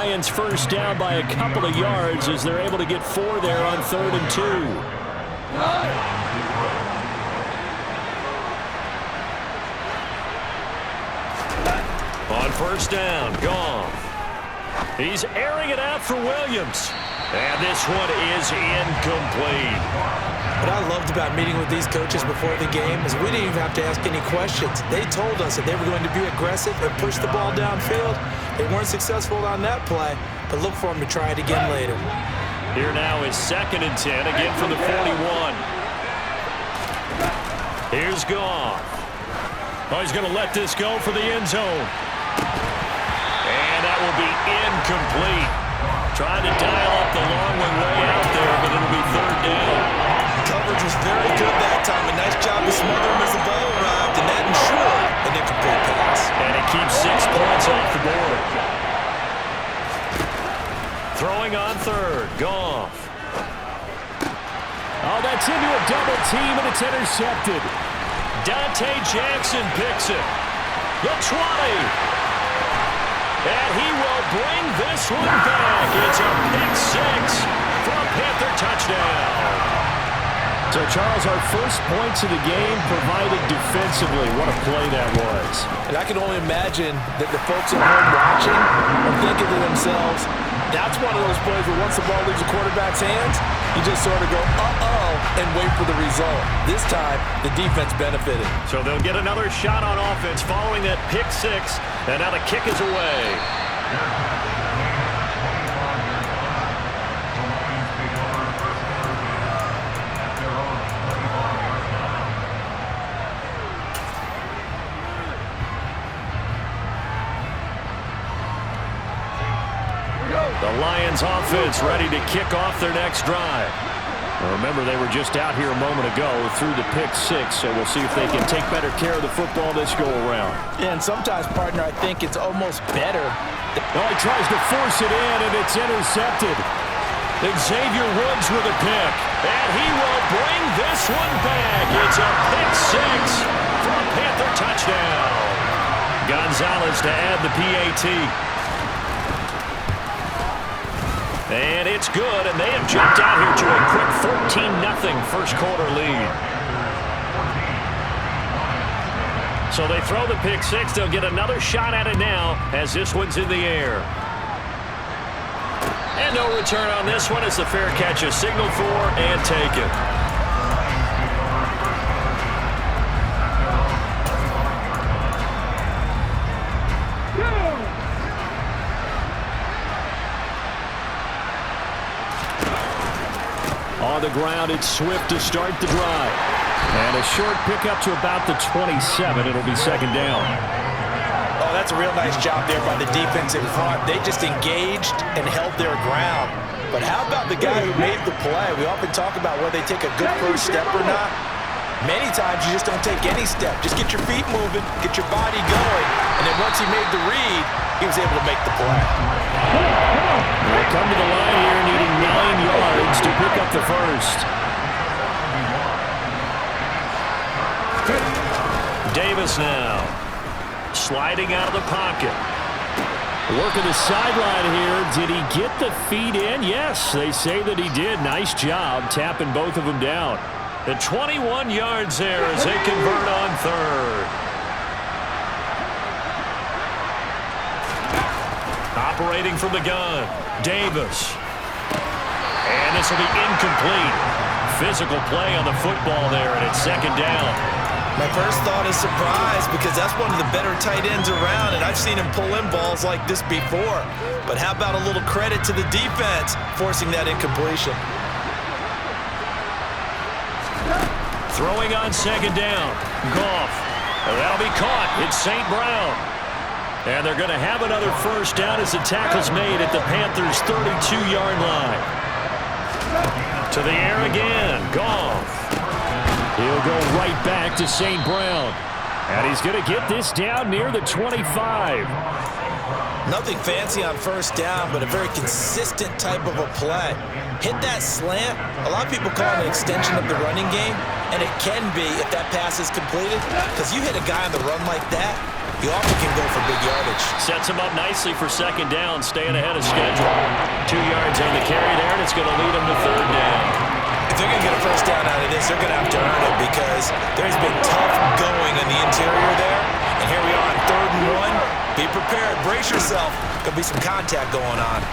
Lions first down by a couple of yards as they're able to get 4 there on 3rd and 2. On first down, Goff. He's airing it out for Williams. And this one is incomplete. What I loved about meeting with these coaches before the game is we didn't even have to ask any questions. They told us that they were going to be aggressive and push the ball downfield. They weren't successful on that play, but look for them to try it again later. Here now is 2nd and 10, again from the 41. Here's Goff. Oh, he's going to let this go for the end zone. And that will be incomplete. Trying to dial up the long one way out there, but it'll be 3rd down. Coverage was very good that time. A nice job to smother him as the ball arrived, and that ensured an incomplete pass. And it keeps 6 points off the board. Throwing on 3rd, Goff. Oh, that's into a double team, and it's intercepted. Dante Jackson picks it. The 20. And he will bring this one back. It's a pick 6 for a Panther touchdown. So, Charles, our first points of the game provided defensively. What a play that was. And I can only imagine that the folks at home watching are thinking to themselves, that's one of those plays where once the ball leaves the quarterback's hands, you just sort of go, uh-oh, and wait for the result. This time, the defense benefited. So they'll get another shot on offense following that pick 6, and now the kick is away. The Lions offense ready to kick off their next drive. Remember, they were just out here a moment ago through the pick 6, so we'll see if they can take better care of the football this go-around. Yeah, and sometimes, partner, I think it's almost better. Oh, he tries to force it in, and it's intercepted. Xavier Woods with a pick, and he will bring this one back. It's a pick 6 for a Panther touchdown. Gonzalez to add the PAT. And it's good, and they have jumped out here to a quick 14-0 first quarter lead. So they throw the pick 6. They'll get another shot at it now as this one's in the air. And no return on this one as the fair catch is signaled for and taken. On the ground, it's Swift to start the drive. And a short pickup to about the 27. It'll be 2nd down. Oh, that's a real nice job there by the defense in front. They just engaged and held their ground. But how about the guy who made the play? We often talk about whether they take a good first step or not. Many times you just don't take any step. Just get your feet moving, get your body going, and then once he made the read, he was able to make the play. They'll come to the line here needing 9 yards to pick up the first. Davis now sliding out of the pocket. Working the sideline here. Did he get the feet in? Yes, they say that he did. Nice job tapping both of them down. The 21 yards there as they convert on 3rd. Operating from the gun, Davis. And this will be incomplete. Physical play on the football there, and it's 2nd down. My first thought is surprise because that's one of the better tight ends around, and I've seen him pull in balls like this before. But how about a little credit to the defense forcing that incompletion? Throwing on 2nd down. Goff. That'll be caught. It's St. Brown. And they're going to have another first down as the tackle's made at the Panthers' 32-yard line. To the air again. Goff. He'll go right back to St. Brown. And he's going to get this down near the 25. Nothing fancy on first down, but a very consistent type of a play. Hit that slant. A lot of people call it an extension of the running game, and it can be if that pass is completed, because you hit a guy on the run like that, he often can go for big yardage. Sets him up nicely for second down, staying ahead of schedule. 2 yards on the carry there, and it's going to lead him to third down. If they're going to get a first down out of this, they're going to have to earn it because there's been tough going in the interior there. And here we are on 3rd and 1. Be prepared. Brace yourself. Going to be some contact going on.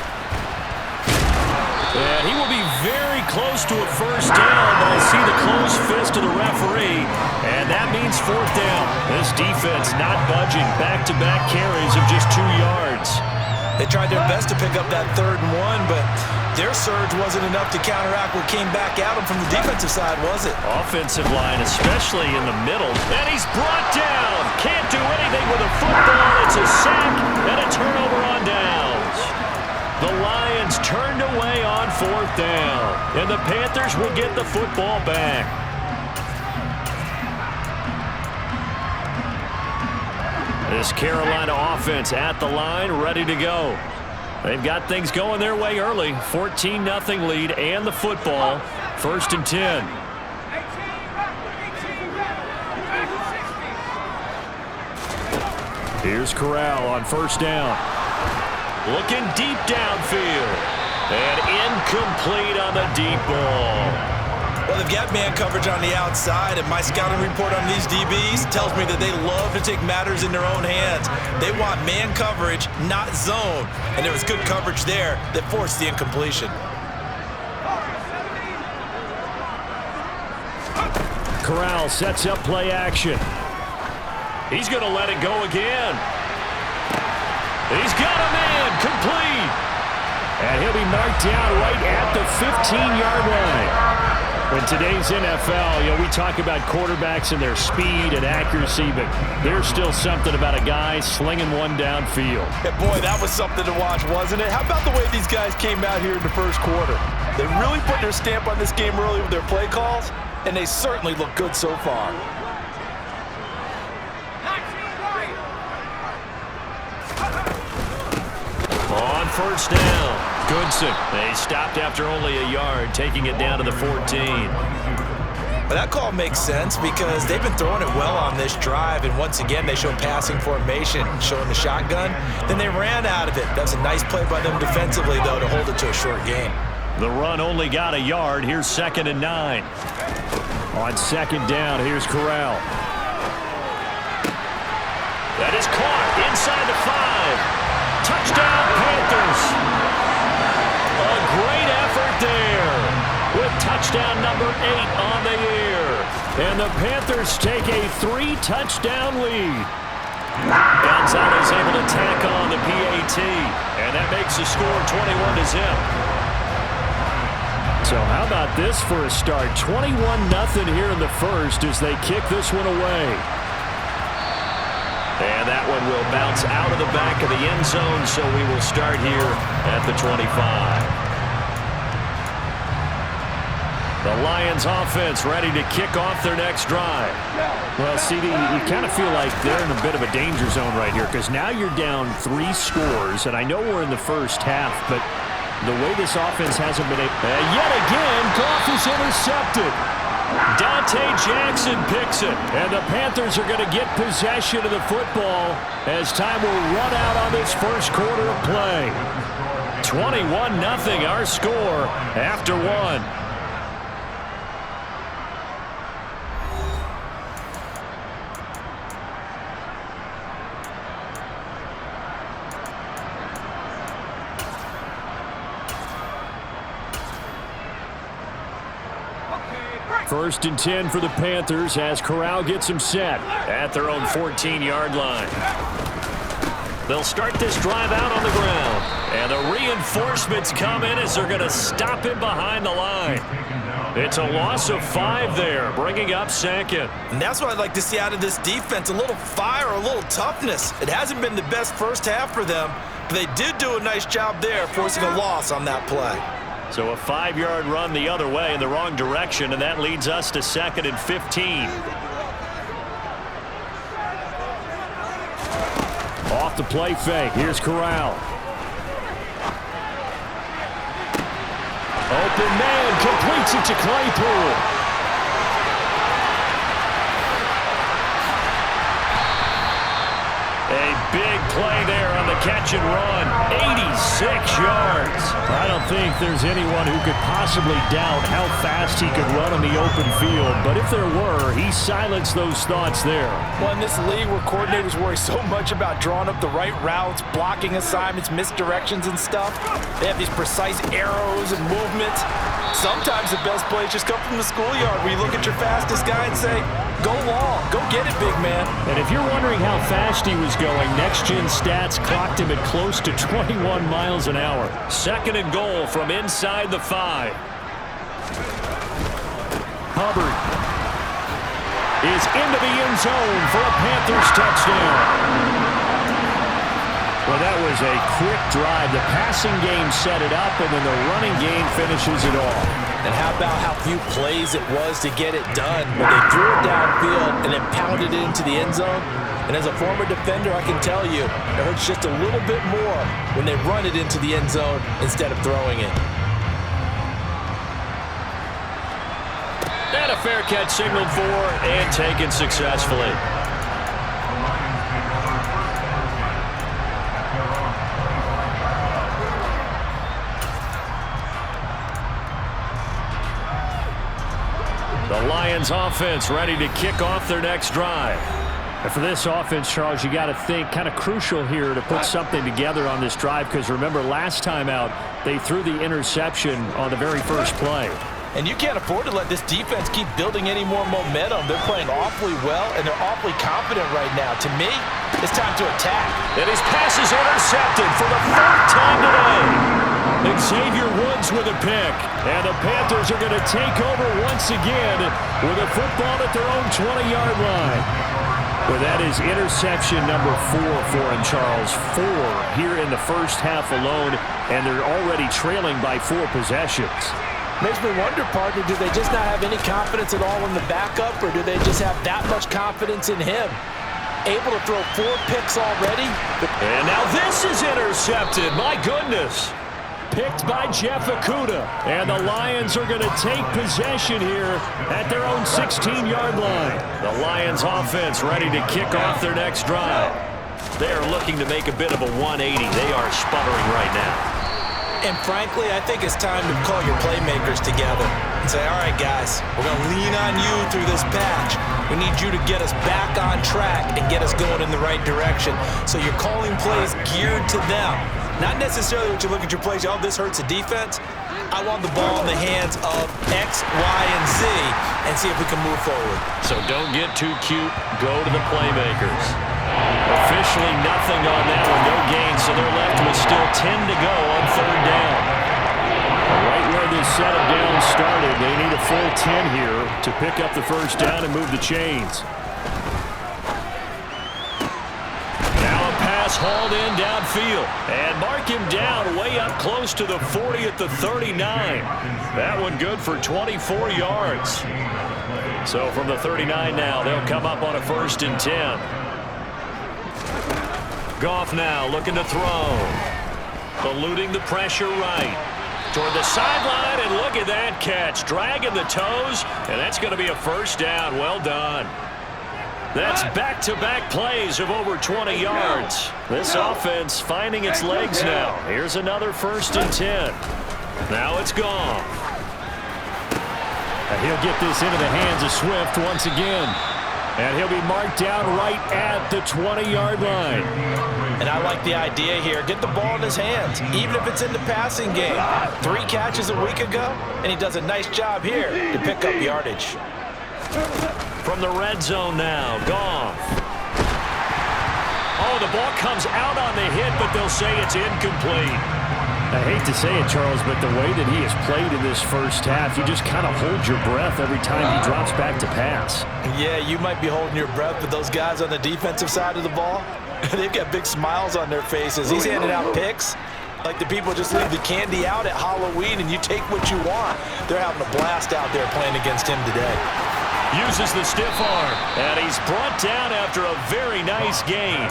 And he will be very close to a first down, but I see the closed fist of the referee, and that means 4th down. This defense not budging. Back-to-back carries of just 2 yards. They tried their best to pick up that 3rd and 1, but their surge wasn't enough to counteract what came back at them from the defensive side, was it? Offensive line, especially in the middle. And he's brought down. Can't do anything with a football. It's a sack and a turnover on downs. The Lions turned away on 4th down, and the Panthers will get the football back. This Carolina offense at the line, ready to go. They've got things going their way early. 14-0 lead and the football. 1st and 10. Here's Corral on 1st down. Looking deep downfield. And incomplete on the deep ball. Well, they've got man coverage on the outside, and my scouting report on these DBs tells me that they love to take matters in their own hands. They want man coverage, not zone. And there was good coverage there that forced the incompletion. Corral sets up play action. He's going to let it go again. He's got a man complete. And he'll be marked down right at the 15-yard line. In today's NFL, we talk about quarterbacks and their speed and accuracy, but there's still something about a guy slinging one downfield. Yeah, boy, that was something to watch, wasn't it? How about the way these guys came out here in the first quarter? They really put their stamp on this game early with their play calls, and they certainly look good so far. On 1st down, Goodson. They stopped after only a yard, taking it down to the 14. But that call makes sense because they've been throwing it well on this drive, and once again they showed passing formation, showing the shotgun. Then they ran out of it. That's a nice play by them defensively, though, to hold it to a short gain. The run only got a yard. Here's 2nd and 9. On 2nd down, here's Corral. That is caught inside the 5. Touchdown, Panthers. A great effort there with touchdown number 8 on the year. And the Panthers take a 3-touchdown lead. Gonzalez able to tack on the PAT, and that makes the score 21-0. So how about this for a start? 21-0 here in the first as they kick this one away. And that one will bounce out of the back of the end zone, so we will start here at the 25. The Lions offense ready to kick off their next drive. Well, CD, you kind of feel like they're in a bit of a danger zone right here because now you're down 3 scores, and I know we're in the first half, but the way this offense hasn't been able... yet again, Goff is intercepted. Dante Jackson picks it, and the Panthers are going to get possession of the football as time will run out on this first quarter of play. 21-0 our score after 1. First and 10 for the Panthers as Corral gets them set at their own 14-yard line. They'll start this drive out on the ground. And the reinforcements come in as they're going to stop him behind the line. It's a loss of 5 there, bringing up 2nd. And that's what I'd like to see out of this defense, a little fire, a little toughness. It hasn't been the best first half for them, but they did do a nice job there, forcing a loss on that play. So a 5-yard run the other way in the wrong direction, and that leads us to 2nd and 15. Off the play fake. Here's Corral. Open man completes it to Claypool. play there on the catch and run. 86 yards. I don't think there's anyone who could possibly doubt how fast he could run on the open field. But if there were, he silenced those thoughts there. Well, in this league where coordinators worry so much about drawing up the right routes, blocking assignments, misdirections and stuff, they have these precise arrows and movements. Sometimes the best plays just come from the schoolyard where you look at your fastest guy and say, go long, go get it, big man. And if you're wondering how fast he was going, Next Gen Stats clocked him at close to 21 miles an hour. 2nd and goal from inside the 5. Hubbard is into the end zone for a Panthers touchdown. Well, that was a quick drive. The passing game set it up, and then the running game finishes it off. And how about how few plays it was to get it done? But they threw it downfield and then pounded it into the end zone. And as a former defender, I can tell you, it hurts just a little bit more when they run it into the end zone instead of throwing it. And a fair catch signaled for and taken successfully. The Lions offense ready to kick off their next drive. And for this offense, Charles, you got to think kind of crucial here to put something together on this drive, because remember last time out they threw the interception on the very first play. And you can't afford to let this defense keep building any more momentum. They're playing awfully well, and they're awfully confident right now. To me, it's time to attack. And his pass is intercepted for the 4th time today. Xavier Woods with a pick. And the Panthers are going to take over once again with a football at their own 20-yard line. Well, that is interception number 4 for him, Charles. 4 here in the first half alone, and they're already trailing by 4 possessions. Makes me wonder, partner, do they just not have any confidence at all in the backup, or do they just have that much confidence in him? Able to throw 4 picks already? And now this is intercepted. My goodness. Picked by Jeff Okudah. And the Lions are going to take possession here at their own 16-yard line. The Lions offense ready to kick off their next drive. They are looking to make a bit of a 180. They are sputtering right now. And frankly, I think it's time to call your playmakers together and say, all right, guys, we're going to lean on you through this patch. We need you to get us back on track and get us going in the right direction. So you're calling plays geared to them. Not necessarily what you look at your plays, oh, this hurts the defense. I want the ball in the hands of X, Y, and Z and see if we can move forward. So don't get too cute. Go to the playmakers. Officially nothing on that one. No gain, so they're left with still 10 to go on 3rd down. Right where this setup down started, they need a full 10 here to pick up the first down and move the chains. Hauled in downfield and mark him down way up close to the 40 at the 39. That one good for 24 yards. So from the 39 now, they'll come up on a 1st and 10. Goff now looking to throw. Eluding the pressure right. Toward the sideline, and look at that catch. Dragging the toes, and that's going to be a 1st down. Well done. That's back-to-back plays of over 20 yards. This offense finding its legs now. Here's another 1st and 10. Now it's gone. And he'll get this into the hands of Swift once again. And he'll be marked down right at the 20-yard line. And I like the idea here. Get the ball in his hands, even if it's in the passing game. 3 catches a week ago, and he does a nice job here to pick up yardage. From the red zone now, Goff. Oh, the ball comes out on the hit, but they'll say it's incomplete. I hate to say it, Charles, but the way that he has played in this first half, you just kind of hold your breath every time he drops back to pass. Yeah, you might be holding your breath, but those guys on the defensive side of the ball, they've got big smiles on their faces. He's handing out picks like the people just leave the candy out at Halloween and you take what you want. They're having a blast out there playing against him today. Uses the stiff arm, and he's brought down after a very nice gain.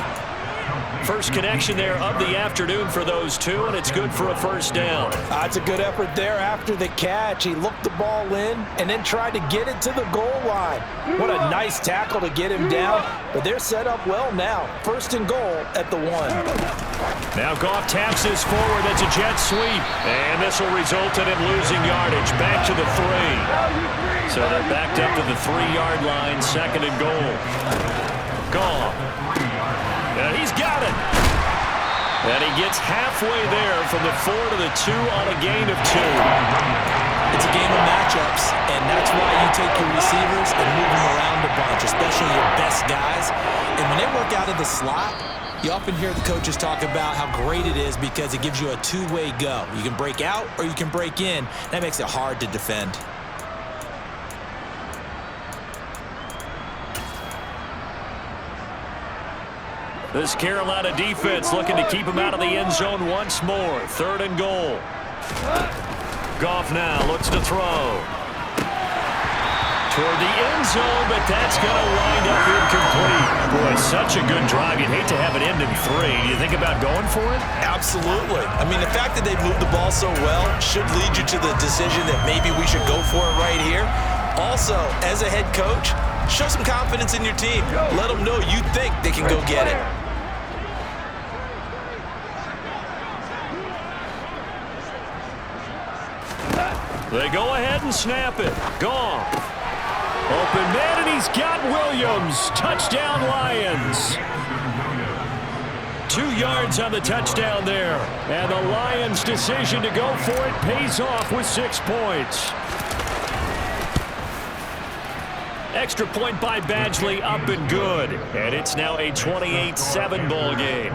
First connection there of the afternoon for those two, and it's good for a first down. That's a good effort there after the catch. He looked the ball in and then tried to get it to the goal line. What a nice tackle to get him down, but they're set up well now. First and goal at the 1. Now Goff taps this forward. That's a jet sweep, and this will result in him losing yardage. Back to the 3. So they're backed up to the 3-yard line, second and goal. Goff. And he's got it. And he gets halfway there from the 4 to the 2 on a gain of 2. It's a game of matchups, and that's why you take your receivers and move them around a bunch, especially your best guys. And when they work out of the slot, you often hear the coaches talk about how great it is because it gives you a two-way go. You can break out or you can break in. That makes it hard to defend. This Carolina defense looking to keep him out of the end zone once more. Third and goal. Goff now looks to throw. Toward the end zone, but that's going to wind up incomplete. Boy, such a good drive. You'd hate to have it end in 3. Do you think about going for it? Absolutely. I mean, the fact that they've moved the ball so well should lead you to the decision that maybe we should go for it right here. Also, as a head coach, show some confidence in your team. Let them know you think they can go get it. They go ahead and snap it. Goff. Open man, and he's got Williams. Touchdown, Lions. 2 yards on the touchdown there. And the Lions' decision to go for it pays off with 6 points. Extra point by Badgley, up and good. And it's now a 28-7 ball game.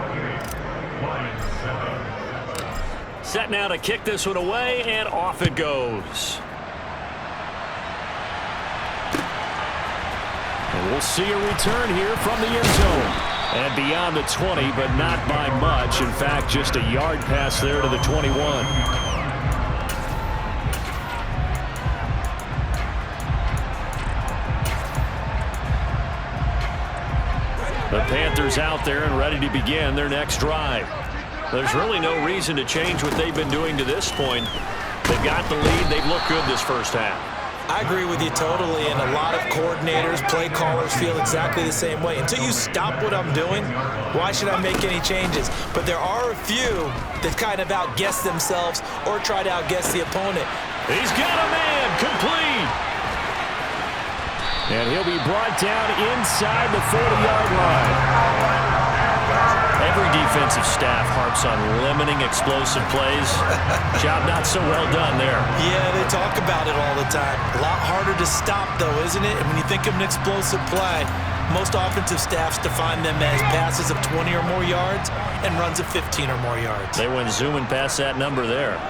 Set now to kick this one away, and off it goes. And we'll see a return here from the end zone. And beyond the 20, but not by much. In fact, just a yard pass there to the 21. The Panthers out there and ready to begin their next drive. There's really no reason to change what they've been doing to this point. They've got the lead. They've looked good this first half. I agree with you totally, and a lot of coordinators, play callers feel exactly the same way. Until you stop what I'm doing, why should I make any changes? But there are a few that kind of outguess themselves or try to outguess the opponent. He's got a man, complete. And he'll be brought down inside the 40-yard line. Every defensive staff harps on limiting explosive plays. Job not so well done there. Yeah, they talk about it all the time. A lot harder to stop, though, isn't it? And when you think of an explosive play, most offensive staffs define them as passes of 20 or more yards and runs of 15 or more yards. They went zooming past that number there.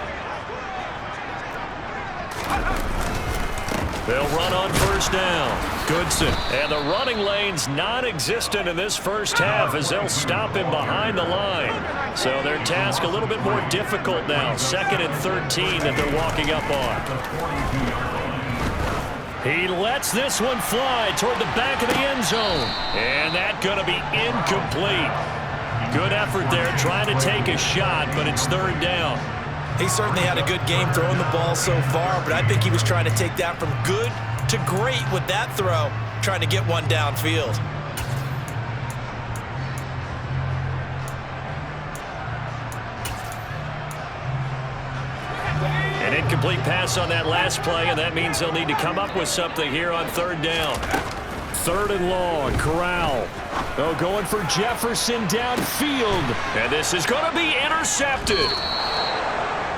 They'll run on first down. Goodson. And the running lane's non-existent in this first half as they'll stop him behind the line. So their task a little bit more difficult now. 2nd and 13 that they're walking up on. He lets this one fly toward the back of the end zone. And that's going to be incomplete. Good effort there trying to take a shot, but it's 3rd down. He certainly had a good game throwing the ball so far, but I think he was trying to take that from good to great with that throw, trying to get one downfield. An incomplete pass on that last play, and that means they'll need to come up with something here on 3rd down. 3rd and long, Corral. Oh, going for Jefferson downfield. And this is going to be intercepted.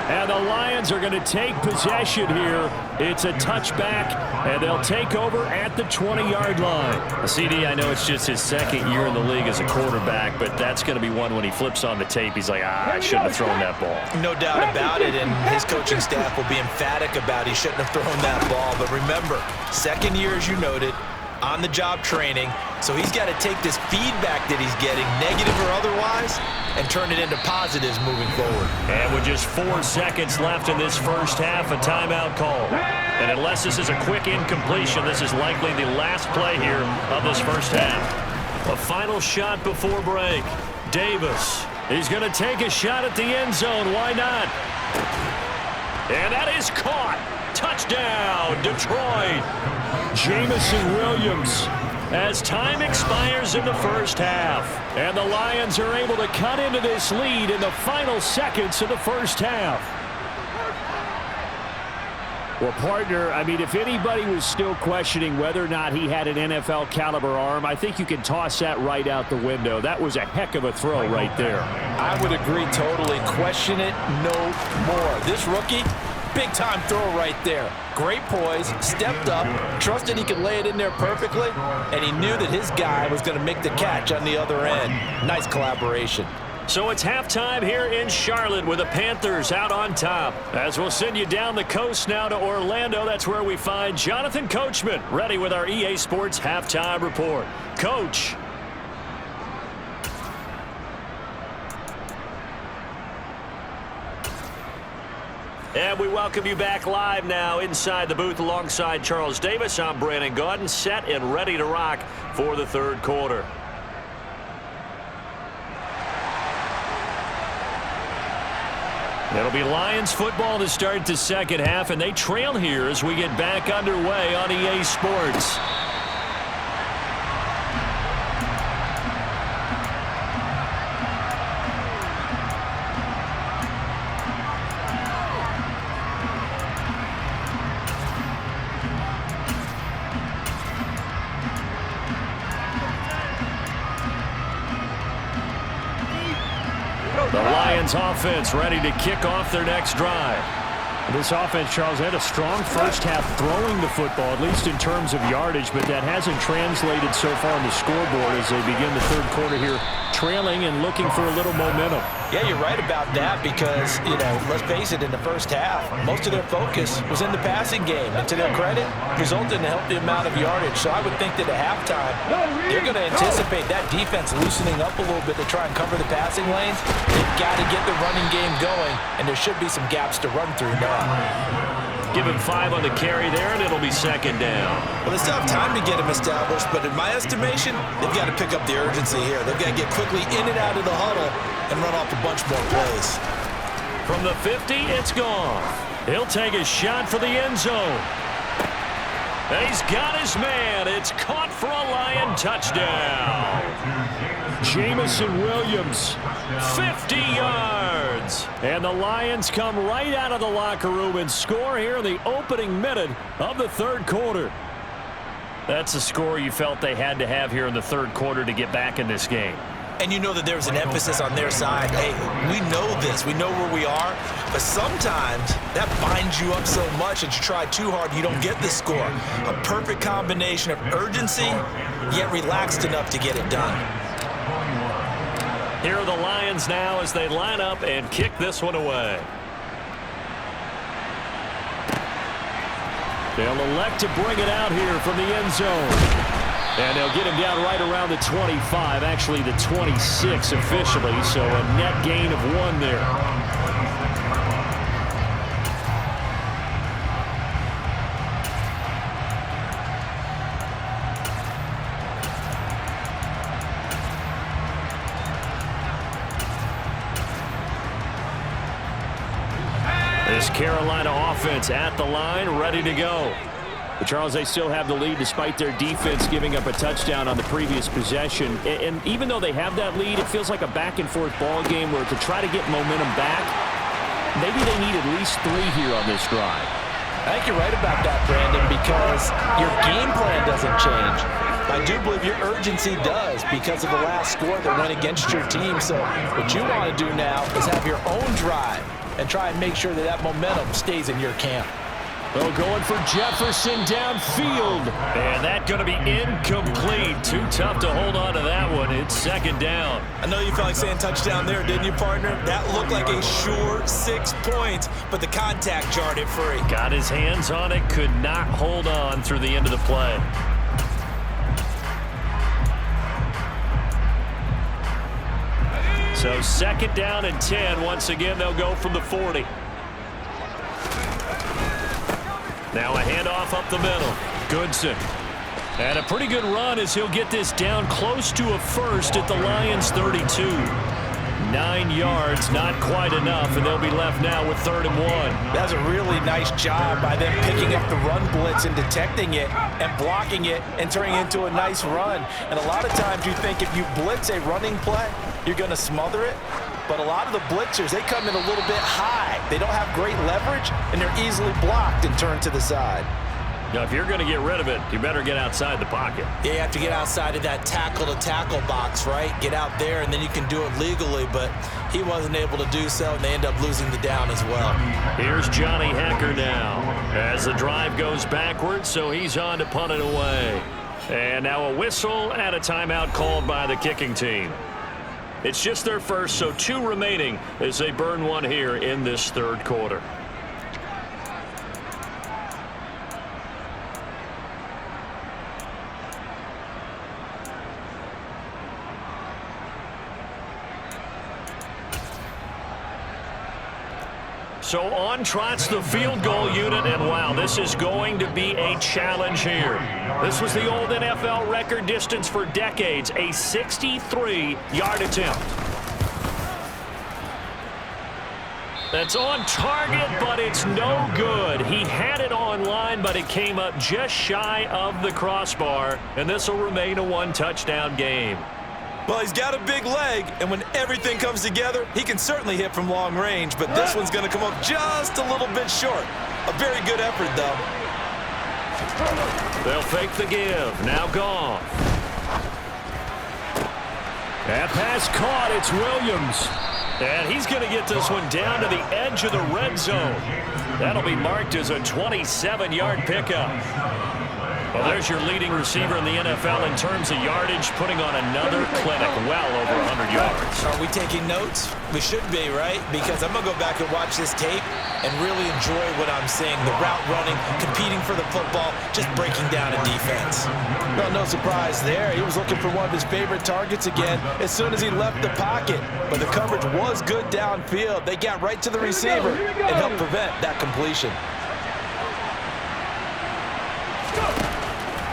And the Lions are going to take possession here. It's a touchback, and they'll take over at the 20-yard line. CD, I know it's just his 2nd year in the league as a quarterback, but that's going to be one when he flips on the tape. He's like, I shouldn't have thrown that ball. No doubt about it, and his coaching staff will be emphatic about he shouldn't have thrown that ball. But remember, 2nd year, as you noted, on-the-job training, so he's got to take this feedback that he's getting, negative or otherwise, and turn it into positives moving forward. And with just 4 seconds left in this first half, a timeout call. And unless this is a quick incompletion, this is likely the last play here of this first half. A final shot before break. Davis. He's going to take a shot at the end zone. Why not? And that is caught. Touchdown, Detroit. Jameson Williams. As time expires in the first half. And the Lions are able to cut into this lead in the final seconds of the first half. Well, partner, I mean, if anybody was still questioning whether or not he had an NFL caliber arm, I think you can toss that right out the window. That was a heck of a throw right there. I would agree totally. Question it no more. This rookie, big time throw right there. Great poise, stepped up, trusted he could lay it in there perfectly, and he knew that his guy was going to make the catch on the other end. Nice collaboration. So it's halftime here in Charlotte with the Panthers out on top. As we'll send you down the coast now to Orlando, that's where we find Jonathan Coachman ready with our EA Sports Halftime Report. Coach. And we welcome you back live now inside the booth alongside Charles Davis. I'm Brandon Gaudin, set and ready to rock for the third quarter. It'll be Lions football to start the second half, and they trail here as we get back underway on EA Sports. The Lions offense ready to kick off their next drive. This offense, Charles, had a strong first half throwing the football, at least in terms of yardage, but that hasn't translated so far on the scoreboard as they begin the third quarter here, trailing and looking for a little momentum. Yeah, you're right about that because, let's face it, in the first half, most of their focus was in the passing game. And to their credit, resulted in a healthy amount of yardage. So I would think that at halftime, they're going to anticipate that defense loosening up a little bit to try and cover the passing lanes. They've got to get the running game going, and there should be some gaps to run through now. Give him 5 on the carry there, and it'll be second down. Well, they still have time to get him established, but in my estimation, they've got to pick up the urgency here. They've got to get quickly in and out of the huddle and run off a bunch more plays. From the 50, it's gone. He'll take a shot for the end zone. And he's got his man. It's caught for a Lion touchdown. Jameson Williams, 50 yards. And the Lions come right out of the locker room and score here in the opening minute of the third quarter. That's a score you felt they had to have here in the third quarter to get back in this game. And you know that there's an emphasis on their side. Hey, we know this. We know where we are. But sometimes that binds you up so much that you try too hard, you don't get the score. A perfect combination of urgency, yet relaxed enough to get it done. Here are the Lions now as they line up and kick this one away. They'll elect to bring it out here from the end zone. And they'll get him down right around the 25, actually the 26 officially, so a net gain of 1 there. This Carolina offense at the line, ready to go. But Charles, they still have the lead despite their defense giving up a touchdown on the previous possession. And even though they have that lead, it feels like a back-and-forth ball game where to try to get momentum back, maybe they need at least 3 here on this drive. I think you're right about that, Brandon, because your game plan doesn't change. I do believe your urgency does because of the last score that went against your team. So what you want to do now is have your own drive and try and make sure that that momentum stays in your camp. Well, going for Jefferson downfield. And that's going to be incomplete. Too tough to hold on to that one. It's second down. I know you felt like saying touchdown there, didn't you, partner? That looked like a sure 6 points, but the contact jarred it free. Got his hands on it, could not hold on through the end of the play. So second down and 10. Once again, they'll go from the 40. Now a handoff up the middle. Goodson. And a pretty good run as he'll get this down close to a first at the Lions' 32. 9 yards, not quite enough, and they'll be left now with 3rd and 1. That's a really nice job by them picking up the run blitz and detecting it and blocking it and turning it into a nice run. And a lot of times you think if you blitz a running play, you're going to smother it. But a lot of the blitzers, they come in a little bit high. They don't have great leverage, and they're easily blocked and turned to the side. Now, if you're going to get rid of it, you better get outside the pocket. Yeah, you have to get outside of that tackle-to-tackle box, right? Get out there, and then you can do it legally, but he wasn't able to do so, and they end up losing the down as well. Here's Johnny Hekker now as the drive goes backwards, so he's on to punt it away. And now a whistle and a timeout called by the kicking team. It's just their first, so 2 remaining as they burn one here in this 3rd quarter. So on trots the field goal unit, and wow, this is going to be a challenge here. This was the old NFL record distance for decades, a 63-yard attempt. That's on target, but it's no good. He had it on line, but it came up just shy of the crossbar, and this will remain a 1-touchdown game. Well, he's got a big leg, and when everything comes together, he can certainly hit from long range, but this one's going to come up just a little bit short. A very good effort, though. They'll fake the give. Now Goff. That pass caught. It's Williams. And he's going to get this one down to the edge of the red zone. That'll be marked as a 27-yard pickup. Well, there's your leading receiver in the NFL in terms of yardage, putting on another clinic well over 100 yards. Are we taking notes? We should be, right? Because I'm going to go back and watch this tape and really enjoy what I'm seeing. The route running, competing for the football, just breaking down a defense. Well, no surprise there. He was looking for one of his favorite targets again as soon as he left the pocket. But the coverage was good downfield. They got right to the receiver and helped prevent that completion.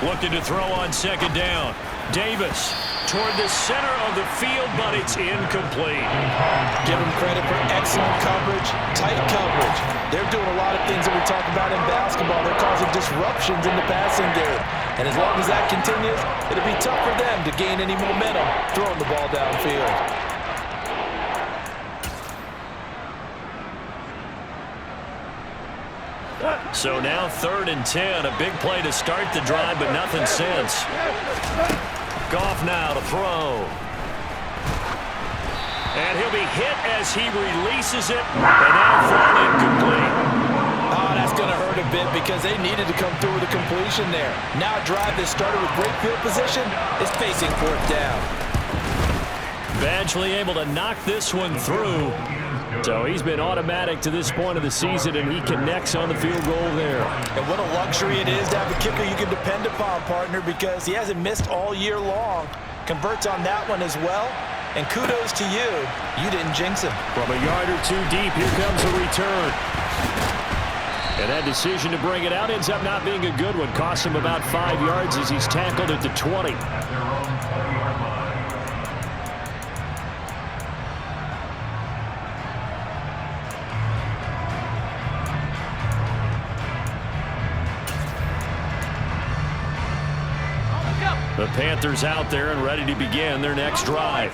Looking to throw on 2nd down. Davis toward the center of the field, but it's incomplete. Give them credit for excellent coverage, tight coverage. They're doing a lot of things that we talk about in basketball. They're causing disruptions in the passing game. And as long as that continues, it'll be tough for them to gain any momentum throwing the ball downfield. So now 3rd and 10, a big play to start the drive, but nothing since. Goff now to throw. And he'll be hit as he releases it, and now thrown incomplete. Oh, that's going to hurt a bit because they needed to come through with a completion there. Now a drive that started with great field position is facing 4th down. Badgley able to knock this one through. So he's been automatic to this point of the season, and he connects on the field goal there. And what a luxury it is to have a kicker you can depend upon, partner, because he hasn't missed all year long. Converts on that one as well. And kudos to you. You didn't jinx him. From a yard or 2 deep, here comes a return. And that decision to bring it out ends up not being a good one. Costs him about 5 yards as he's tackled at the 20. The Panthers out there and ready to begin their next drive.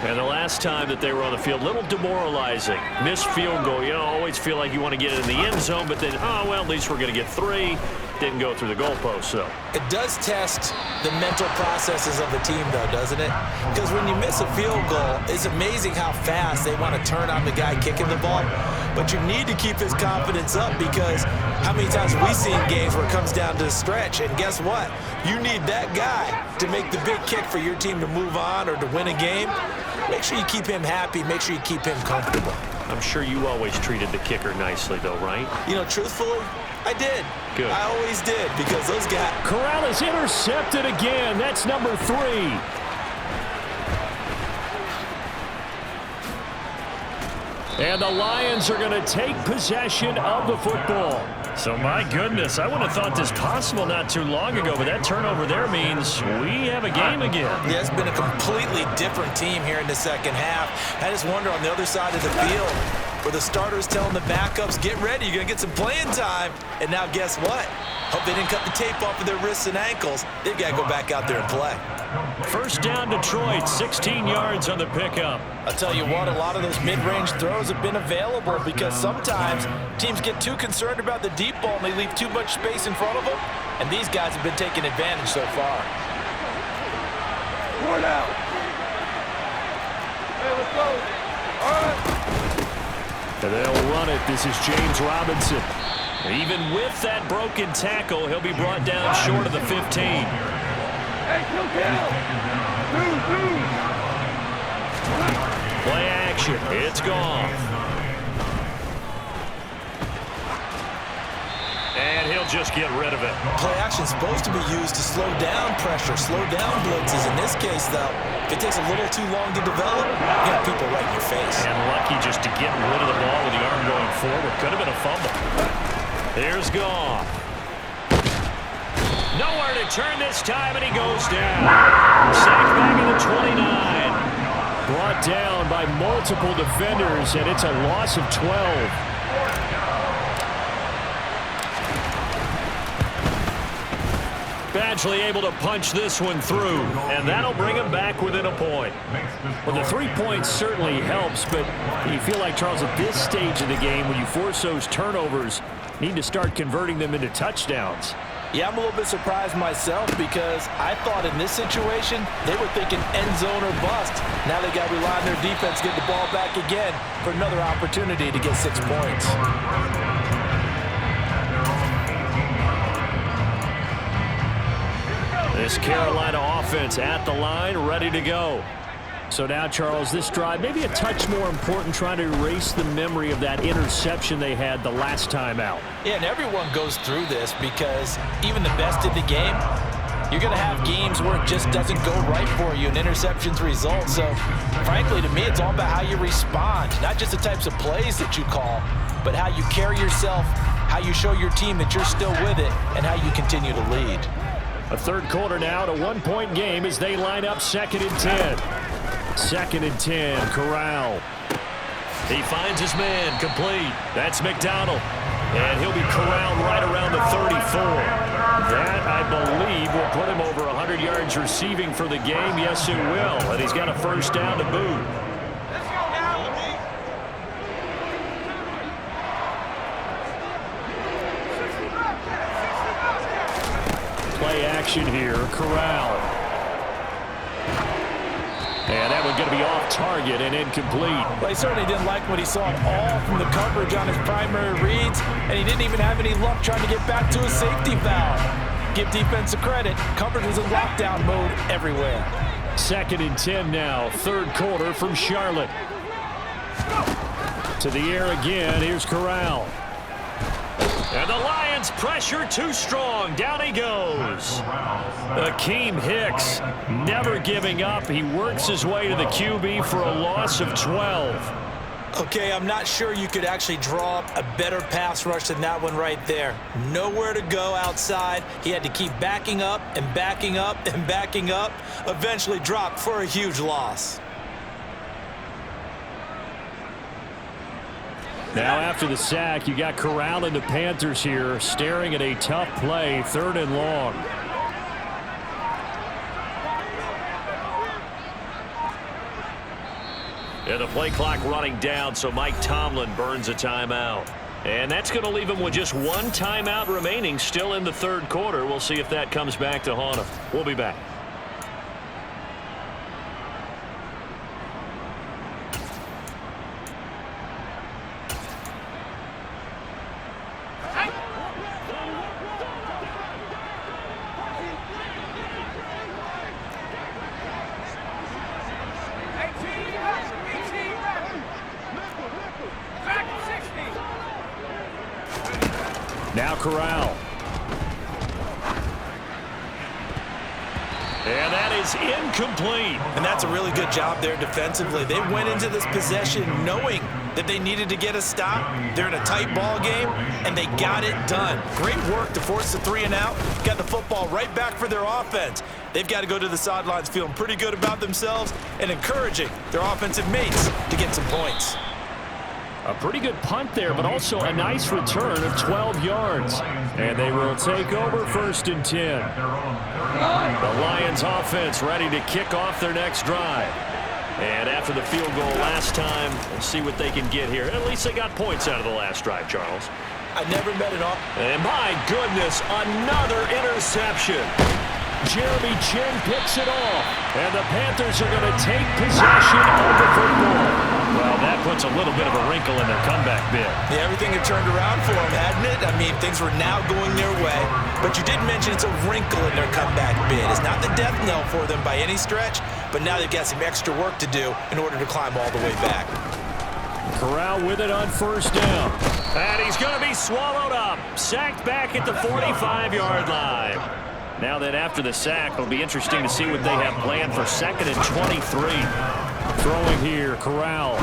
And the last time that they were on the field, a little demoralizing. Missed field goal. You know, always feel like you want to get it in the end zone, but then, oh, well, at least we're going to get 3. Didn't go through the goalpost, so. It does test the mental processes of the team, though, doesn't it? Because when you miss a field goal, it's amazing how fast they want to turn on the guy kicking the ball. But you need to keep his confidence up because how many times have we seen games where it comes down to the stretch? And guess what? You need that guy to make the big kick for your team to move on or to win a game. Make sure you keep him happy. Make sure you keep him comfortable. I'm sure you always treated the kicker nicely, though, right? You know, truthfully, I did. Good. I always did because those guys. Corral is intercepted again. That's number 3. And the Lions are going to take possession of the football. So, my goodness, I wouldn't have thought this possible not too long ago, but that turnover there means we have a game again. Yeah, it's been a completely different team here in the second half. I just wonder on the other side of the field where the starters telling the backups, get ready, you're going to get some playing time. And now guess what? Hope they didn't cut the tape off of their wrists and ankles. They've got to go back out there and play. First down, Detroit, 16 yards on the pickup. I'll tell you what, a lot of those mid-range throws have been available because sometimes teams get too concerned about the deep ball and they leave too much space in front of them, and these guys have been taking advantage so far. Four down. Hey, let's go. All right. And they'll run it. This is James Robinson. Even with that broken tackle, he'll be brought down short of the 15. Hey, kill count. Two. Play action. It's gone. And he'll just get rid of it. Play action is supposed to be used to slow down pressure, slow down blitzes. In this case, though, if it takes a little too long to develop, you got people right in your face. And lucky just to get rid of the ball with the arm going forward. Could have been a fumble. Here's Goff. Nowhere to turn this time, and he goes down. Sacked back at the 29. Brought down by multiple defenders, and it's a loss of 12. Badgley able to punch this one through, and that'll bring him back within a point. Well, the 3 points certainly helps, but you feel like, Charles, at this stage of the game, when you force those turnovers, need to start converting them into touchdowns. Yeah, I'm a little bit surprised myself because I thought in this situation they were thinking end zone or bust. Now they got to rely on their defense to get the ball back again for another opportunity to get 6 points. This Carolina offense at the line, ready to go. So now, Charles, this drive maybe a touch more important, trying to erase the memory of that interception they had the last time out. Yeah, and everyone goes through this because even the best in the game, you're going to have games where it just doesn't go right for you and interceptions result. So, frankly, to me, it's all about how you respond, not just the types of plays that you call, but how you carry yourself, how you show your team that you're still with it, and how you continue to lead. A third quarter now, a 1-point game as they line up 2nd and 10. 2nd and 10, Corral. He finds his man, complete. That's McDonald. And he'll be corralled right around the 34. That, I believe, will put him over 100 yards receiving for the game. Yes, it will. And he's got a first down to boot. Play action here, Corral. And that one's going to be off target and incomplete. Well, he certainly didn't like what he saw at all from the coverage on his primary reads, and he didn't even have any luck trying to get back to his safety valve. Give defense a credit. Coverage was in lockdown mode everywhere. 2nd and 10 now, 3rd quarter from Charlotte. To the air again, here's Corral. And the Lions pressure too strong. Down he goes. Akeem Hicks never giving up. He works his way to the QB for a loss of 12. Okay, I'm not sure you could actually draw up a better pass rush than that one right there. Nowhere to go outside. He had to keep backing up and backing up and backing up. Eventually dropped for a huge loss. Now after the sack, you got Corral and the Panthers here staring at a tough play, 3rd and long. Yeah, the play clock running down, so Mike Tomlin burns a timeout. And that's going to leave him with just 1 timeout remaining still in the 3rd quarter. We'll see if that comes back to haunt him. We'll be back. Now Corral. And that is is incomplete. And that's a really good job there defensively. They went into this possession knowing that they needed to get a stop. They're in a tight ball game, and they got it done. Great work to force the 3 and out. Got the football right back for their offense. They've got to go to the sidelines feeling pretty good about themselves and encouraging their offensive mates to get some points. A pretty good punt there, but also a nice return of 12 yards. And they will take over 1st and 10. The Lions offense ready to kick off their next drive. And after the field goal last time, we'll see what they can get here. At least they got points out of the last drive, Charles. I never met an off. And my goodness, another interception. Jeremy Chinn picks it off. And the Panthers are going to take possession of the football. Well, that puts a little bit of a wrinkle in their comeback bid. Yeah, everything had turned around for them, hadn't it? I mean, things were now going their way. But you did mention it's a wrinkle in their comeback bid. It's not the death knell for them by any stretch, but now they've got some extra work to do in order to climb all the way back. Corral with it on 1st down. And he's going to be swallowed up. Sacked back at the 45-yard line. Now that after the sack, it'll be interesting to see what they have planned for 2nd and 23. Throwing here, Corral.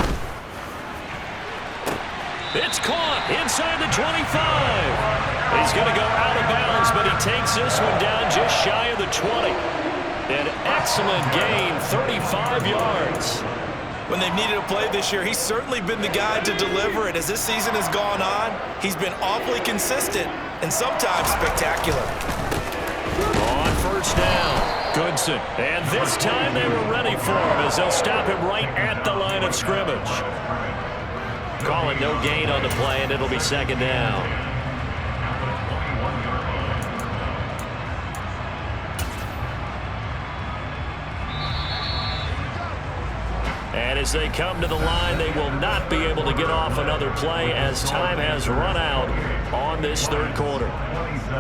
It's caught inside the 25. He's going to go out of bounds, but he takes this one down just shy of the 20. An excellent gain, 35 yards. When they've needed a play this year, he's certainly been the guy to deliver it. As this season has gone on, he's been awfully consistent and sometimes spectacular. On 1st down, Goodson. And this time they were ready for him as they'll stop him right at the line of scrimmage. Calling no gain on the play, and it'll be 2nd down. And as they come to the line, they will not be able to get off another play as time has run out on this 3rd quarter.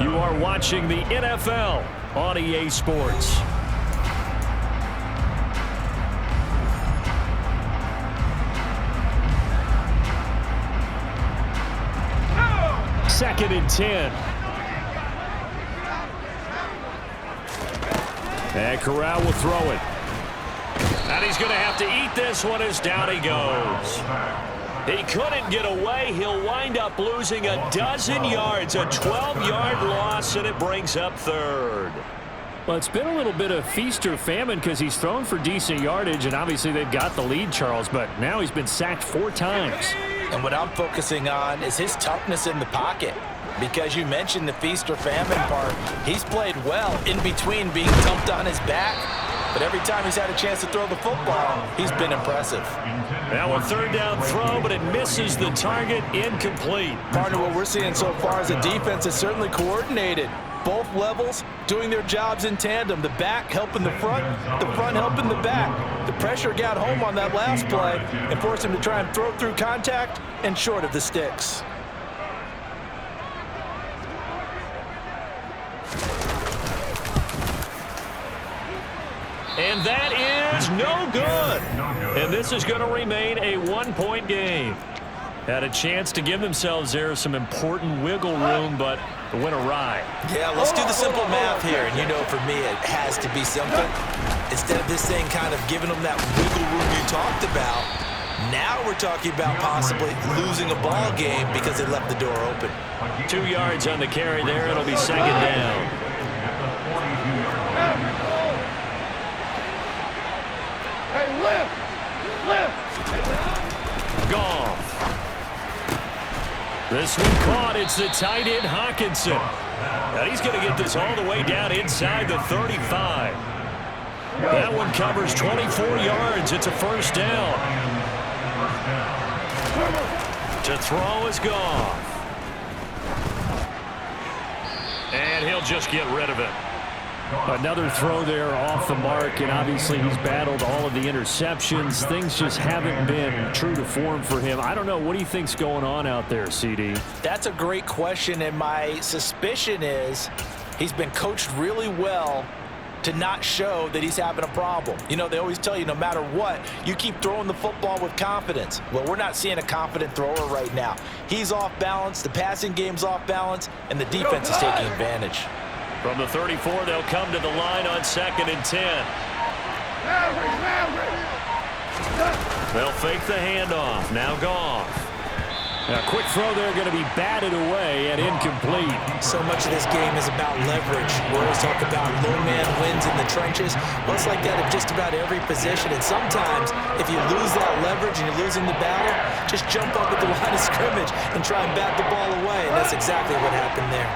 You are watching the NFL on EA Sports. Second and 10. And Corral will throw it. And he's going to have to eat this one as down he goes. He couldn't get away. He'll wind up losing a dozen yards, a 12-yard loss, and it brings up 3rd. Well, it's been a little bit of feast or famine because he's thrown for decent yardage, and obviously they've got the lead, Charles, but now he's been sacked 4 times. And what I'm focusing on is his toughness in the pocket. Because you mentioned the feast or famine part, he's played well in between being dumped on his back. But every time he's had a chance to throw the football, he's been impressive. Now a 3rd down throw, but it misses the target, incomplete. Partner, what we're seeing so far is a defense is certainly coordinated. Both levels doing their jobs in tandem. The back helping the front helping the back. The pressure got home on that last play and forced him to try and throw through contact and short of the sticks. And that is no good. And this is going to remain a 1-point game. Had a chance to give themselves there some important wiggle room, but it went awry. Yeah, let's do the simple math here. And you know, for me, it has to be simple. Instead of this thing kind of giving them that wiggle room you talked about, now we're talking about possibly losing a ball game because they left the door open. 2 yards on the carry there. It'll be 2nd down. Hey, lift! Goff. This one caught. It's the tight end, Hockenson. And he's going to get this all the way down inside the 35. That one covers 24 yards. It's a 1st down. To throw is Goff. And he'll just get rid of it. Another throw there off the mark, and obviously he's battled all of the interceptions. Things just haven't been true to form for him. I don't know. What do you think's going on out there, CD? That's a great question, and my suspicion is he's been coached really well to not show that he's having a problem. You know, they always tell you no matter what, you keep throwing the football with confidence. Well, we're not seeing a confident thrower right now. He's off balance, the passing game's off balance, and the defense is taking advantage. From the 34, they'll come to the line on 2nd and 10. They'll fake the handoff. Now Goff. A quick throw there going to be batted away and incomplete. So much of this game is about leverage. We always talk about low man wins in the trenches. Well, it's like that in just about every position. And sometimes, if you lose that leverage and you're losing the battle, just jump up at the line of scrimmage and try and bat the ball away. And that's exactly what happened there.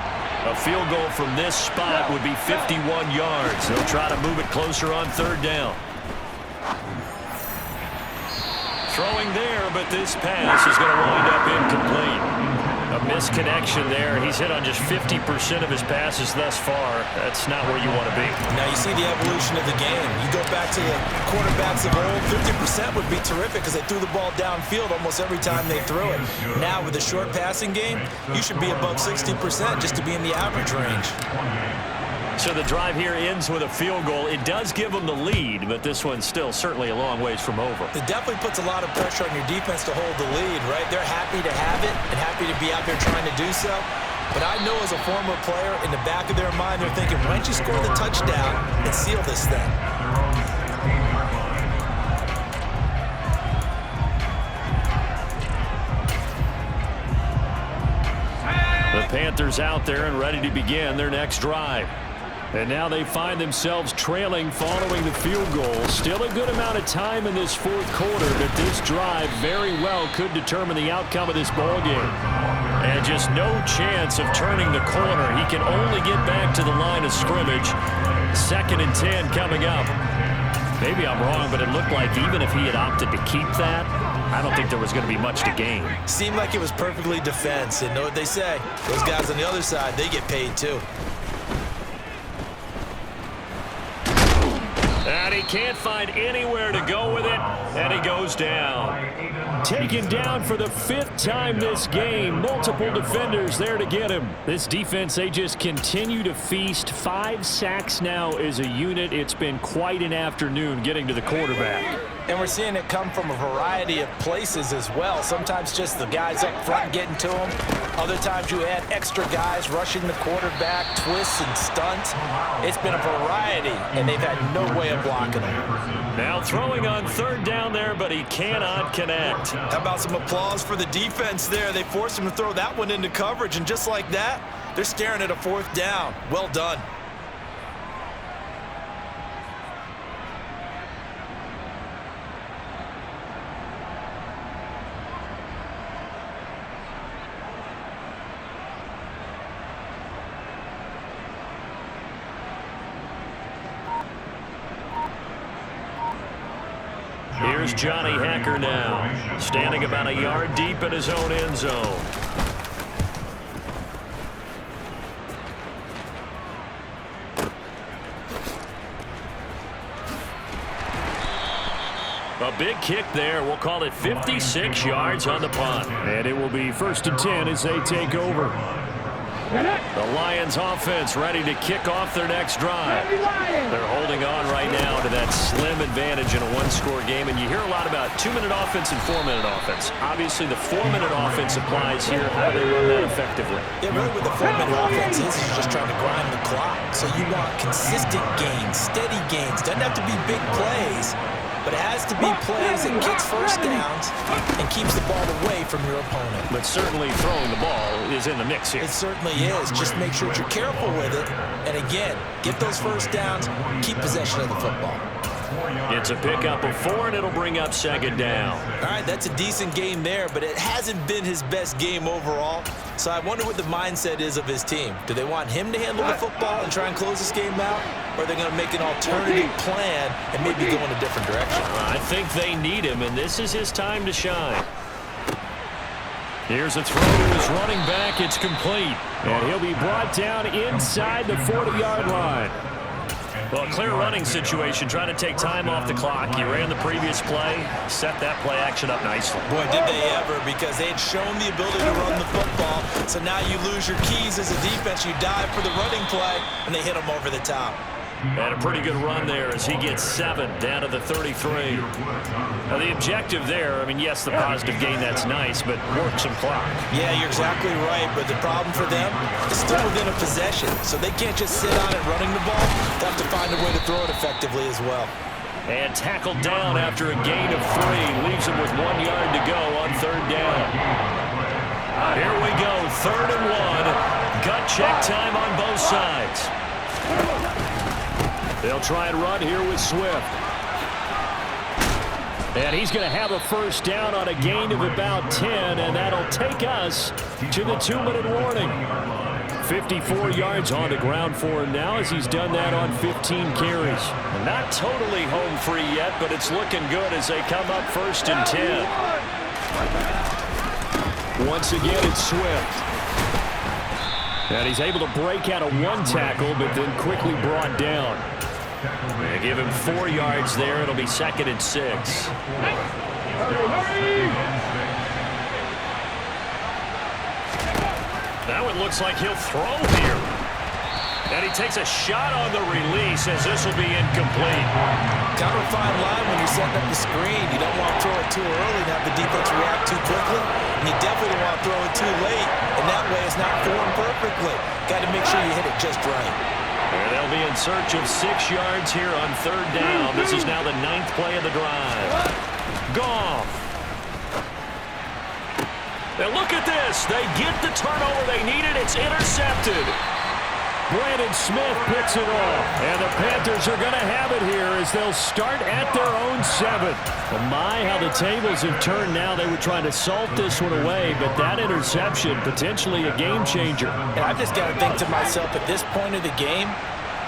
A field goal from this spot would be 51 yards. They'll try to move it closer on third down. Throwing there, but this pass is going to wind up incomplete. A misconnection there. He's hit on just 50% of his passes thus far. That's not where you want to be. Now you see the evolution of the game. You go back to the quarterbacks of old, 50% would be terrific because they threw the ball downfield almost every time they threw it. Now with the short passing game, you should be above 60% just to be in the average range. So the drive here ends with a field goal. It does give them the lead, but this one's still certainly a long ways from over. It definitely puts a lot of pressure on your defense to hold the lead, right? They're happy to have it and happy to be out there trying to do so. But I know as a former player, in the back of their mind, they're thinking, why don't you score the touchdown and seal this thing? The Panthers out there and ready to begin their next drive. And now they find themselves trailing following the field goal. Still a good amount of time in this fourth quarter, but this drive very well could determine the outcome of this ball game. And just no chance of turning the corner. He can only get back to the line of scrimmage. 2nd and 10 coming up. Maybe I'm wrong, but it looked like even if he had opted to keep that, I don't think there was going to be much to gain. Seemed like it was perfectly defense. And know what they say? Those guys on the other side, they get paid too. And he can't find anywhere to go with it, and he goes down. Taken down for the 5th time this game. Multiple defenders there to get him. This defense, they just continue to feast. 5 sacks now as a unit. It's been quite an afternoon getting to the quarterback. And we're seeing it come from a variety of places as well. Sometimes just the guys up front getting to him. Other times you add extra guys rushing the quarterback, twists and stunts. It's been a variety, and they've had no way of blocking him. Now throwing on third down there, but he cannot connect. How about some applause for the defense there? They forced him to throw that one into coverage, and just like that, they're staring at a 4th down. Well done. Here's Johnny Hekker now, standing about a yard deep in his own end zone. A big kick there. We'll call it 56 yards on the punt. And it will be 1st and 10 as they take over. The Lions offense ready to kick off their next drive. They're holding on right now to that slim advantage in a one-score game, and you hear a lot about 2-minute offense and 4-minute offense. Obviously, the 4-minute offense applies here. How do they run that effectively? Yeah, really what the 4-minute offense is just trying to grind the clock. So you want consistent gains, steady gains. Doesn't have to be big plays, but it has to be plays that gets first downs and keeps the ball away from your opponent. But certainly throwing the ball is in the mix here. It certainly is. Just make sure that you're careful with it. And again, get those first downs, keep possession of the football. It's a pickup of 4, and it'll bring up 2nd down. All right, that's a decent game there, but it hasn't been his best game overall. So I wonder what the mindset is of his team. Do they want him to handle the football and try and close this game out? Or are they going to make an alternative plan and maybe go in a different direction? I think they need him, and this is his time to shine. Here's a throw to his running back. It's complete. And he'll be brought down inside the 40-yard line. Well, a clear running situation, trying to take time off the clock. He ran the previous play, set that play action up nicely. Boy, did they ever, because they had shown the ability to run the football. So now you lose your keys as a defense. You dive for the running play, and they hit him over the top. And a pretty good run there as he gets 7 down to the 33. Now, the objective there, I mean, yes, the positive gain, that's nice, but work some clock. Yeah, you're exactly right, but the problem for them is still within a possession, so they can't just sit on it running the ball. They have to find a way to throw it effectively as well. And tackled down after a gain of 3. Leaves him with 1 yard to go on 3rd down. Here we go, 3rd and 1. Gut check time on both sides. They'll try and run here with Swift. And he's going to have a 1st down on a gain of about 10, and that'll take us to the 2-minute warning. 54 yards on the ground for him now as he's done that on 15 carries. Not totally home free yet, but it's looking good as they come up 1st and 10. Once again, it's Swift. And he's able to break out of 1 tackle, but then quickly brought down. They give him 4 yards there. It'll be 2nd and 6. Now it looks like he'll throw here. And he takes a shot on the release as this will be incomplete. Kind of a fine line when you're setting up the screen. You don't want to throw it too early and have the defense react too quickly. And you definitely don't want to throw it too late. And that way it's not formed perfectly. Got to make sure you hit it just right. And they'll be in search of 6 yards here on 3rd down. This is now the 9th play of the drive. Goff. Now look at this. They get the turnover they needed. It's intercepted. Brandon Smith picks it off. And the Panthers are going to have it here as they'll start at their own 7. Well, my, how the tables have turned now. They were trying to salt this one away, but that interception, potentially a game changer. And I've just got to think to myself, at this point of the game,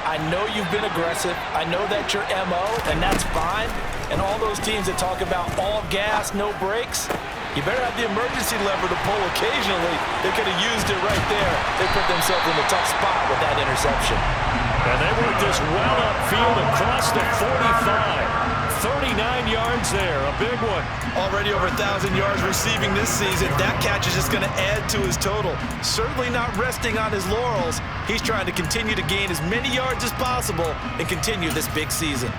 I know you've been aggressive. I know that's your MO, and that's fine. And all those teams that talk about all gas, no brakes, you better have the emergency lever to pull occasionally. They could have used it right there. They put themselves in a tough spot with that interception. And they work this well upfield across the 45. 39 yards there, a big one. Already over 1,000 yards receiving this season. That catch is just going to add to his total. Certainly not resting on his laurels. He's trying to continue to gain as many yards as possible and continue this big season.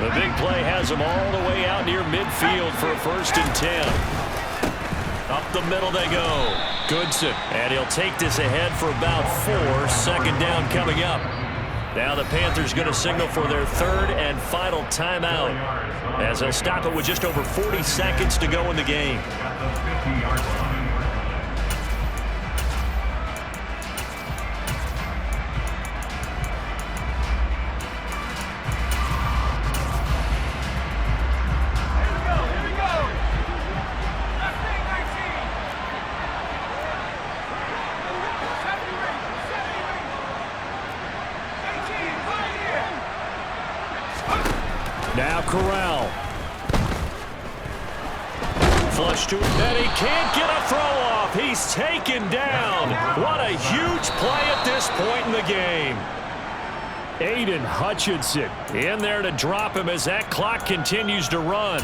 The big play has him all the way out near midfield for a 1st and 10. Up the middle they go. Goodson. And he'll take this ahead for about 4. 2nd down coming up. Now the Panthers going to signal for their 3rd and final timeout as they'll stop it with just over 40 seconds to go in the game. Now Corral. Flush to him, and he can't get a throw off. He's taken down. What a huge play at this point in the game. Aiden Hutchinson in there to drop him as that clock continues to run.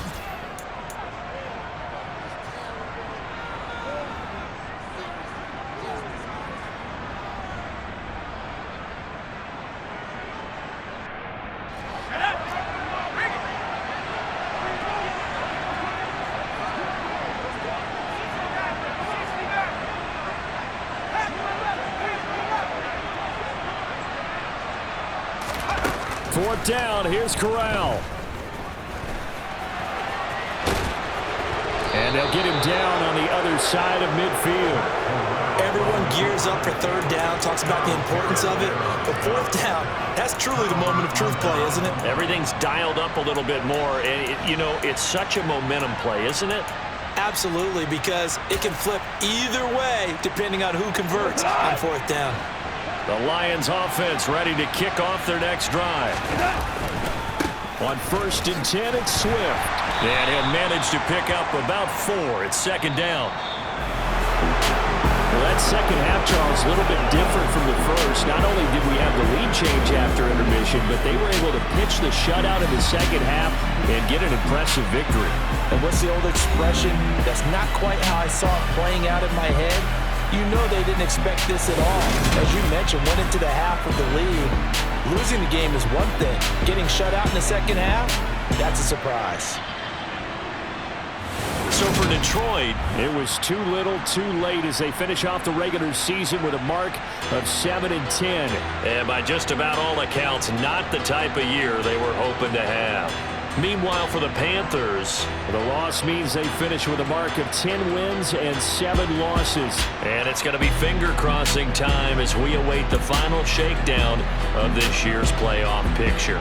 Fourth down, here's Corral. And they'll get him down on the other side of midfield. Everyone gears up for 3rd down, talks about the importance of it. But 4th down, that's truly the moment of truth play, isn't it? Everything's dialed up a little bit more. And, it's such a momentum play, isn't it? Absolutely, because it can flip either way depending on who converts on 4th down. The Lions offense ready to kick off their next drive. On 1st and 10, it's Swift. And he'll manage to pick up about 4. It's 2nd down. Well, that second half, Charles, a little bit different from the first. Not only did we have the lead change after intermission, but they were able to pitch the shutout in the second half and get an impressive victory. And what's the old expression? That's not quite how I saw it playing out in my head. You know they didn't expect this at all. As you mentioned, went into the half with the lead. Losing the game is one thing. Getting shut out in the second half, that's a surprise. So for Detroit, it was too little, too late as they finish off the regular season with a mark of 7-10. And by just about all accounts, not the type of year they were hoping to have. Meanwhile, for the Panthers, the loss means they finish with a mark of 10 wins and 7 losses. And it's going to be finger-crossing time as we await the final shakedown of this year's playoff picture.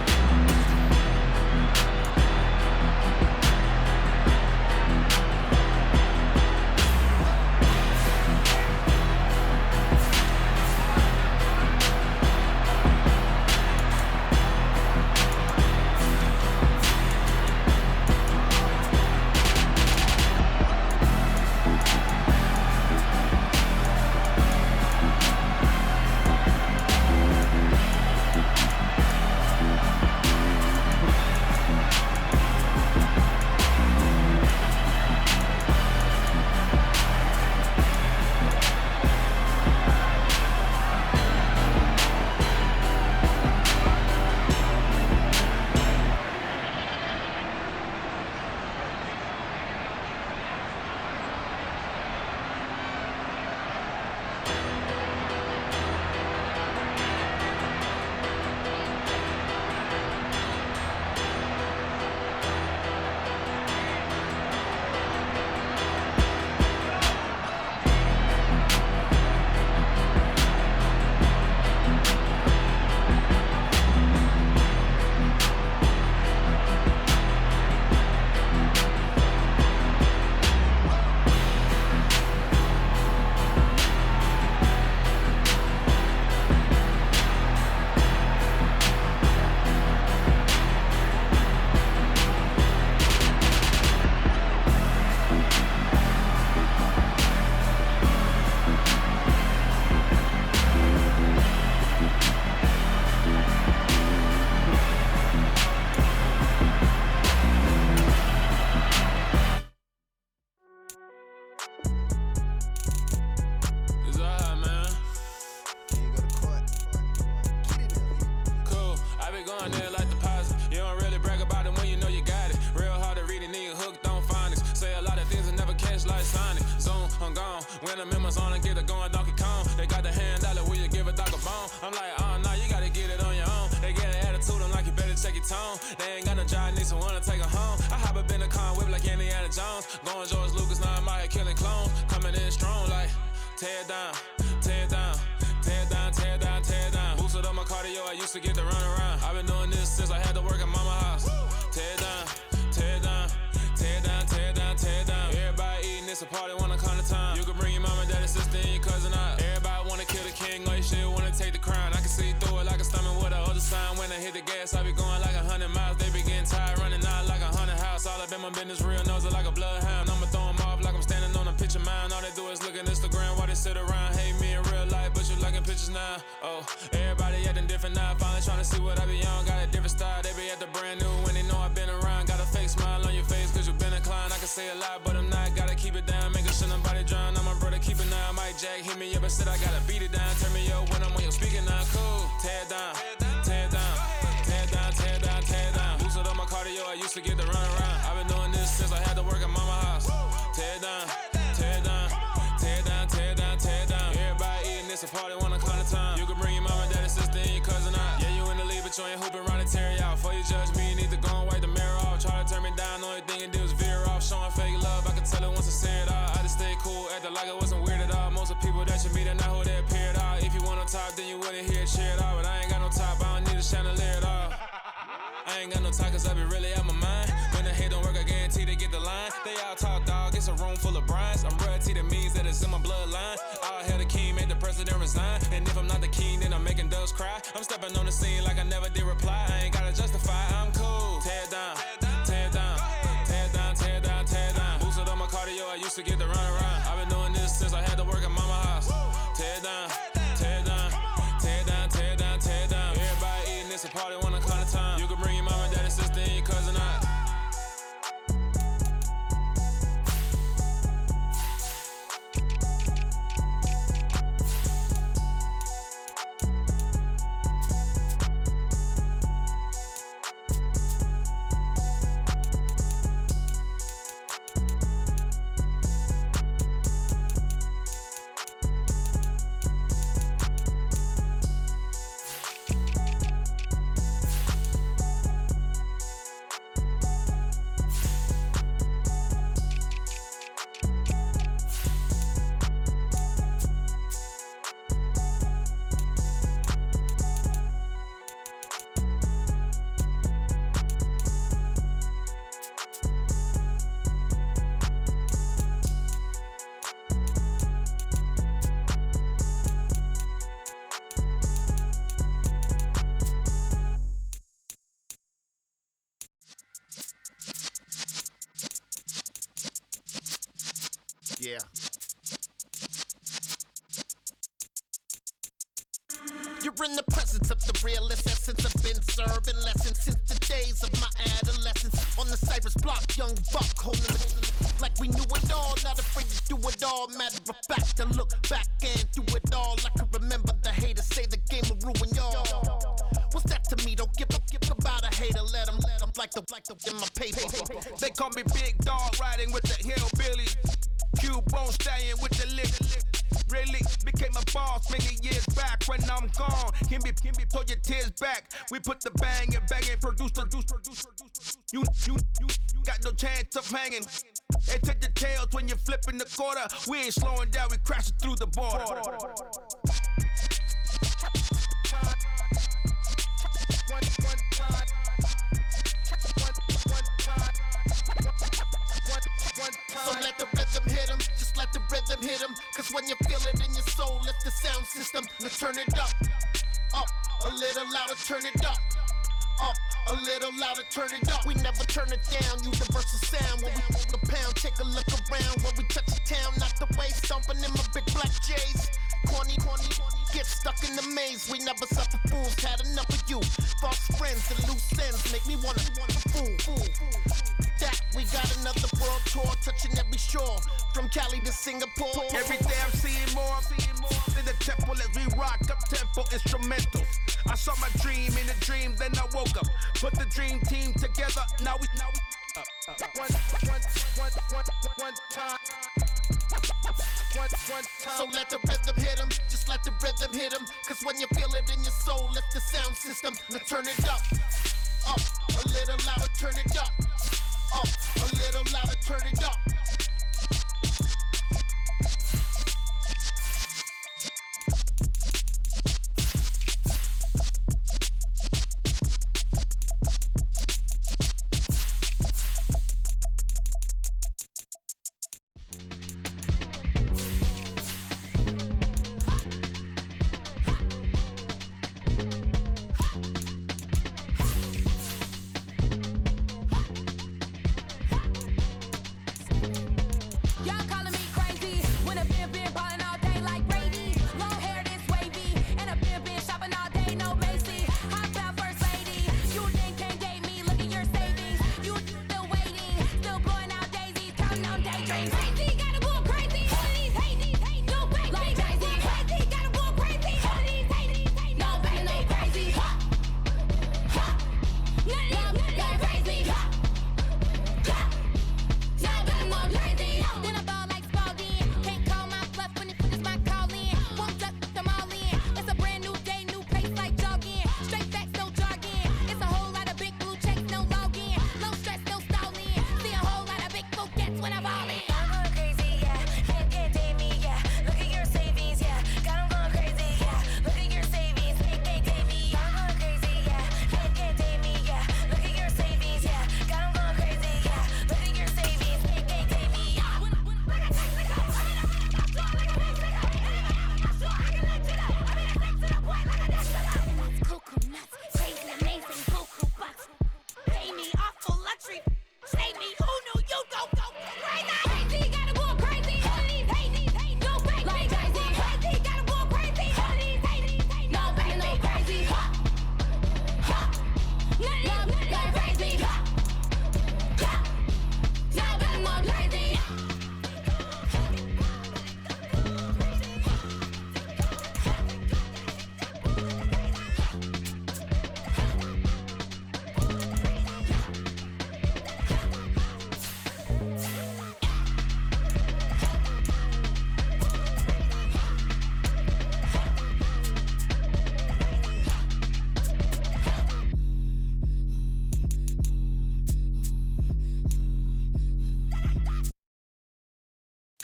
They ain't got no job, need someone to take her home. I hop up in the car, whip like Indiana Jones. Going George Lucas, now I'm out here killing clones. Coming in strong like, tear it down, tear it down, tear it down, tear it down, tear it down. Boosted up my cardio, I used to get to run around. I've been doing this since I had to work at mama house. Tear it down, tear it down, tear it down, tear it down, tear it down. Everybody eating, it's a party, wanna come to time. You can bring your mama, daddy, sister, and your cousin out. Everybody wanna kill the king, or you shit wanna take the crown. I can see through it like a stomach with a other sign. When I hit the gas, I be going like 100 miles. They be getting tired, running out like 100 house. All up in my business, real nose like a bloodhound. I'ma throw them off like I'm standing on a picture mound. All they do is look at Instagram while they sit around. Hate me in real life, but you liking pictures now. Oh, everybody acting different now. Finally trying to see what I be on. Got a different style, they be at the brand new when they know I've been around. Got a fake smile on your face cause you been inclined. I can say a lot, but I'm not. Gotta keep it down, making sure nobody drown. I'm my brother, keep it now. Mike Jack hit me up and said I gotta beat it down. Turn me up when I'm on your speaker now. Cool, tear it down, tear it down, tear it down, tear it down, tear it down. Boosted up my cardio, I used to get to run around. I've been doing this since I had to work at mama house. Tear it down, tear it down, tear it down, tear it down, tear it down. Everybody eating, it's a party, wanna come to time. You can bring your mama, daddy, sister, and your cousin out. Yeah, you in the league, but you ain't hooping around and tear out. Before you judge me, you need to go and wipe the mirror off. Try to turn me down, only thing you do is veer off. Showing fake love, I can tell it once I say it all. I just stay cool, acting like it wasn't weird at all. Most of the people that you meet are not who they appear at all. If you want on top, then you wouldn't hear it cheer at all. But I ain't got no top, I don't need a chandelier at all. I ain't got no talk cause I be really out my mind. When the head don't work, I guarantee they get the line. They all talk dog, it's a room full of brides. I'm royalty, that means that it's in my bloodline. All hell the king, made the president resign. And if I'm not the king, then I'm making doves cry. I'm stepping on the scene like I never did reply. I ain't gotta justify, I'm cool. Tear it down, tear it down, tear it down, tear it down, tear it down. Boosted up my cardio, I used to get to run around. I've been doing this since I had to work at mama house. Tear it down, tear it down, tear it down, tear it down, tear it down. Everybody eating, it's a party, wanna come to time. You can bring your mama, daddy, sister, and your cousin out. Yeah. You're in the presence of the realest essence. I've been serving lessons since the days of my adolescence. On the Cypress block, young buck holding it like we knew it all. Not afraid to do it all. Matter of fact, I look back and do it all. I can remember the haters say the game will ruin y'all. What's that to me? Don't give about a hater. Let them like the in my paper. They call me Big Dog, riding with the hillbilly. Cubone stallion with the lick. Really became a boss many years back. When I'm gone, can be pull your tears back. We put the bang and produce. You got no chance of hanging. They take the tails when you're flipping the quarter. We ain't slowing down, we crashing through the border. So let the rhythm hit him, just let the rhythm hit him. Cause when you feel it in your soul, lift the sound system. Now turn it up, a little louder, turn it up, a little louder, turn it up. We never turn it down, universal sound. When we move the pound, take a look around. When we touch the town, not the way, stomping in my big black J's. Corny, get stuck in the maze. We never suffer fools, had enough of you. False friends and loose ends make me wanna fool. That we got another world tour, touching every shore, from Cali to Singapore. Every day I'm seeing more in the temple as we rock up tempo instrumentals. I saw my dream in a dream, then I woke up. Put the dream team together, now we one time. So let the rhythm hit him, just let the rhythm hit him. Cause when you feel it in your soul, lift the sound system. Now turn it up, a little louder, turn it up, a little louder, turn it up.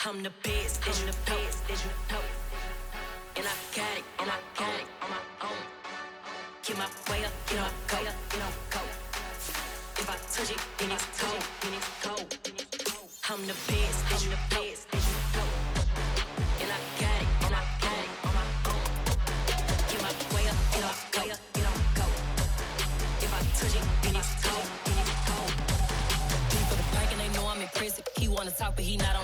I'm the best, and you know. And I got it on my own. Get my way up, you know, go. If I touch it, then it's cold. I'm the best, and you know. And I got it on my own. Get my way up, you know, go. If I touch it, then it's cold. Deep for the park and they know I'm impressive. He wanna talk, but he not